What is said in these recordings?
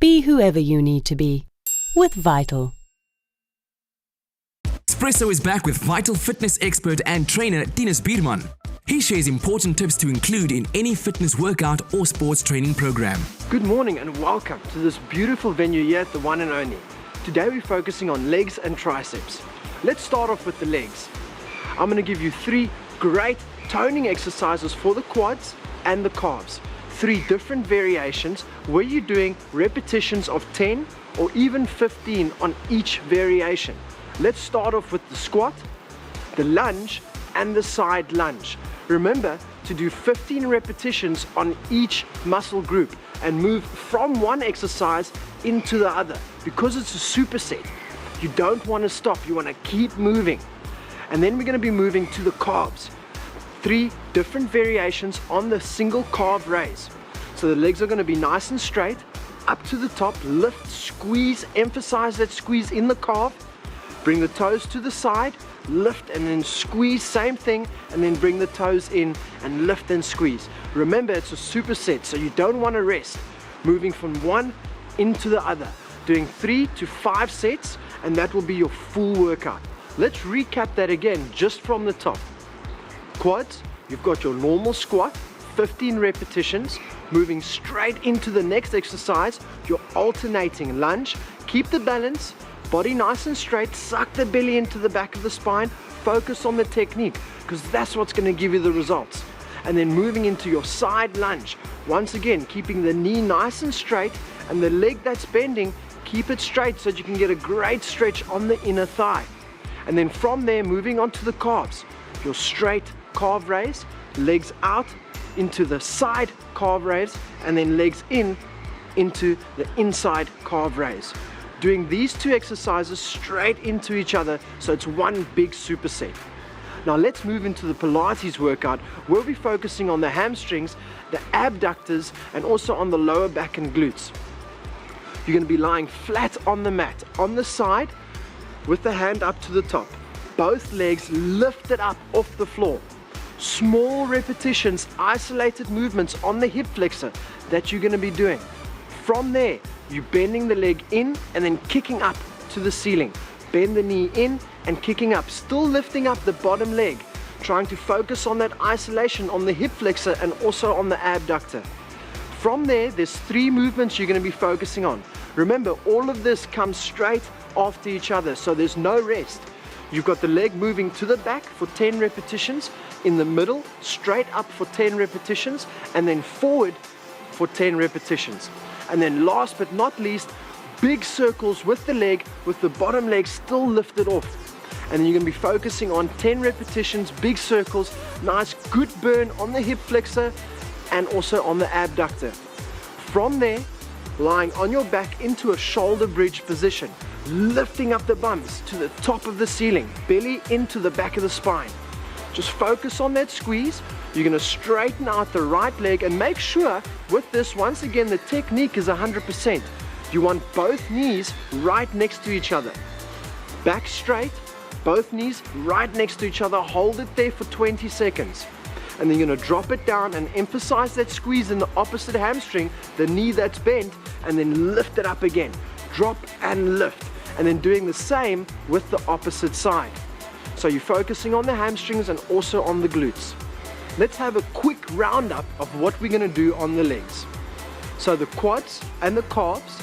Be whoever you need to be with Vital. Espresso is back with Vital fitness expert and trainer Thinus Biermann. He shares important tips to include in any fitness workout or sports training program. Good morning and welcome to this beautiful venue here at the One and Only. Today we're focusing on legs and triceps. Let's start off with the legs. I'm going to give you 3 great toning exercises for the quads and the calves. 3 different variations where you're doing repetitions of 10 or even 15 on each variation. Let's start off with the squat, the lunge and the side lunge. Remember to do 15 repetitions on each muscle group and move from one exercise into the other. Because it's a superset, you don't want to stop, you want to keep moving. And then we're going to be moving to the calves. 3 different variations on the single calf raise. So the legs are going to be nice and straight, up to the top, lift, squeeze, emphasize that squeeze in the calf, bring the toes to the side, lift and then squeeze, same thing, and then bring the toes in and lift and squeeze. Remember, it's a superset, so you don't want to rest. Moving from one into the other, doing 3 to 5 sets, and that will be your full workout. Let's recap that again, just from the top. Quads, you've got your normal squat, 15 repetitions, moving straight into the next exercise, your alternating lunge. Keep the balance, body nice and straight, suck the belly into the back of the spine, focus on the technique, because that's what's going to give you the results. And then moving into your side lunge, once again, keeping the knee nice and straight, and the leg that's bending, keep it straight so that you can get a great stretch on the inner thigh. And then from there, moving on to the calves, your straight calf raise, legs out into the side calf raise, and then legs in into the inside calf raise. Doing these 2 exercises straight into each other, so it's one big superset. Now let's move into the Pilates workout. We'll be focusing on the hamstrings, the abductors, and also on the lower back and glutes. You're going to be lying flat on the mat, on the side, with the hand up to the top. Both legs lifted up off the floor. Small repetitions, isolated movements on the hip flexor that you're going to be doing. From there, you're bending the leg in and then kicking up to the ceiling. Bend the knee in and kicking up, still lifting up the bottom leg, trying to focus on that isolation on the hip flexor and also on the abductor. From there, there's 3 movements you're going to be focusing on. Remember, all of this comes straight after each other, so there's no rest. You've got the leg moving to the back for 10 repetitions, in the middle, straight up for 10 repetitions, and then forward for 10 repetitions. And then last but not least, big circles with the leg, with the bottom leg still lifted off. And then you're going to be focusing on 10 repetitions, big circles, nice good burn on the hip flexor and also on the abductor. From there, lying on your back into a shoulder bridge position, lifting up the bums to the top of the ceiling, belly into the back of the spine. Just focus on that squeeze. You're going to straighten out the right leg and make sure with this, once again, the technique is 100%. You want both knees right next to each other. Back straight, both knees right next to each other. Hold it there for 20 seconds. And then you're going to drop it down and emphasize that squeeze in the opposite hamstring, the knee that's bent, and then lift it up again. Drop and lift. And then doing the same with the opposite side. So you're focusing on the hamstrings and also on the glutes. Let's have a quick roundup of what we're going to do on the legs. So the quads and the calves.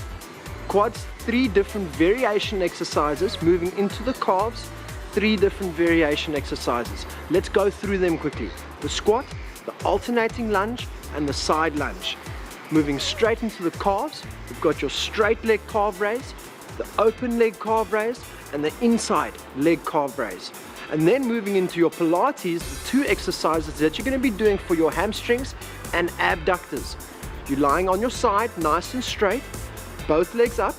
Quads, 3 different variation exercises. Moving into the calves, 3 different variation exercises. Let's go through them quickly. The squat, the alternating lunge, and the side lunge. Moving straight into the calves, you've got your straight leg calf raise, the open leg calf raise, and the inside leg calf raise. And then moving into your Pilates, the 2 exercises that you're going to be doing for your hamstrings and abductors. You're lying on your side, nice and straight, both legs up,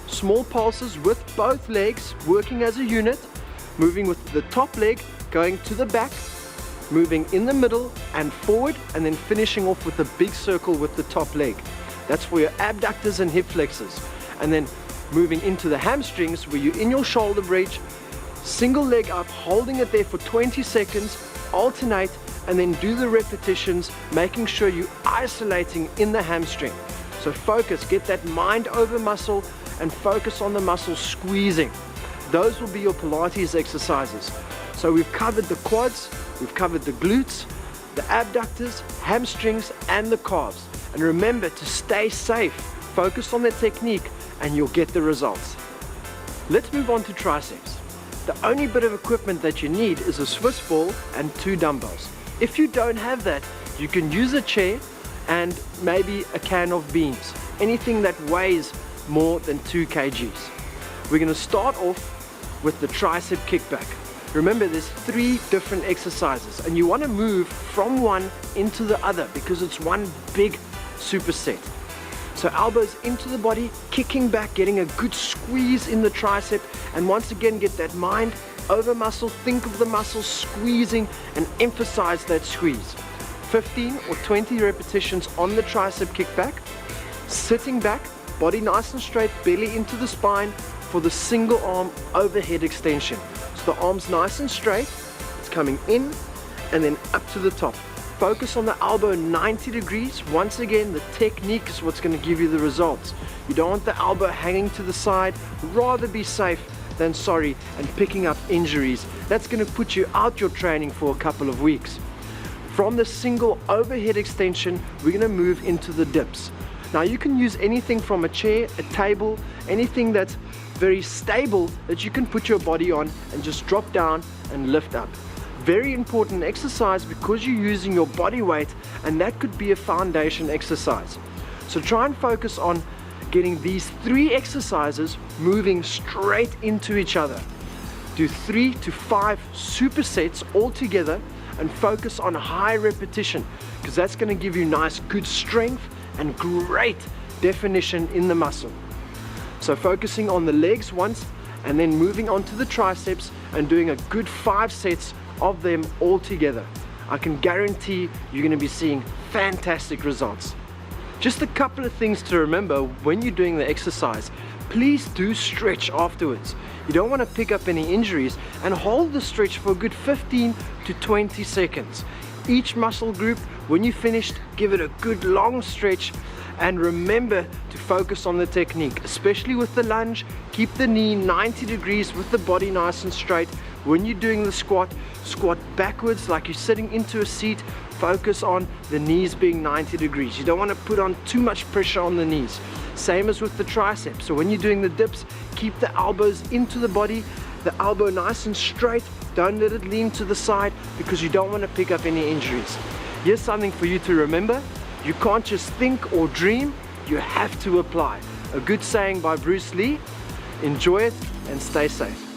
small pulses with both legs, working as a unit, moving with the top leg, going to the back, moving in the middle and forward, and then finishing off with a big circle with the top leg. That's for your abductors and hip flexors. And then moving into the hamstrings, where you're in your shoulder bridge, single leg up, holding it there for 20 seconds, alternate, and then do the repetitions, making sure you're isolating in the hamstring. So focus, get that mind over muscle and focus on the muscle squeezing. Those will be your Pilates exercises. So we've covered the quads, we've covered the glutes, the abductors, hamstrings, and the calves. And remember to stay safe, focus on the technique, and you'll get the results. Let's move on to triceps. The only bit of equipment that you need is a Swiss ball and 2 dumbbells. If you don't have that, you can use a chair and maybe a can of beans, anything that weighs more than 2 kgs. We're going to start off with the tricep kickback. Remember, there's 3 different exercises and you want to move from one into the other because it's one big superset. So elbows into the body, kicking back, getting a good squeeze in the tricep, and once again get that mind over muscle, think of the muscle squeezing and emphasize that squeeze. 15 or 20 repetitions on the tricep kickback, sitting back, body nice and straight, belly into the spine for the single arm overhead extension. So the arm's nice and straight, it's coming in and then up to the top. Focus on the elbow 90 degrees. Once again, the technique is what's going to give you the results. You don't want the elbow hanging to the side. Rather be safe than sorry and picking up injuries. That's going to put you out your training for a couple of weeks. From the single overhead extension, we're going to move into the dips. Now you can use anything from a chair, a table, anything that's very stable that you can put your body on and just drop down and lift up. Very important exercise because you're using your body weight, and that could be a foundation exercise. So try and focus on getting these 3 exercises moving straight into each other. Do 3 to 5 supersets all together and focus on high repetition because that's going to give you nice good strength and great definition in the muscle. So focusing on the legs once and then moving on to the triceps and doing a good 5 sets of them all together. I can guarantee you're going to be seeing fantastic results. Just a couple of things to remember when you're doing the exercise. Please do stretch afterwards. You don't want to pick up any injuries, and hold the stretch for a good 15 to 20 seconds. Each muscle group, when you're finished, give it a good long stretch, and remember to focus on the technique, especially with the lunge. Keep the knee 90 degrees with the body nice and straight. When you're doing the squat, squat backwards like you're sitting into a seat. Focus on the knees being 90 degrees. You don't want to put on too much pressure on the knees. Same as with the triceps. So when you're doing the dips, keep the elbows into the body, the elbow nice and straight. Don't let it lean to the side because you don't want to pick up any injuries. Here's something for you to remember. You can't just think or dream, you have to apply. A good saying by Bruce Lee. Enjoy it and stay safe.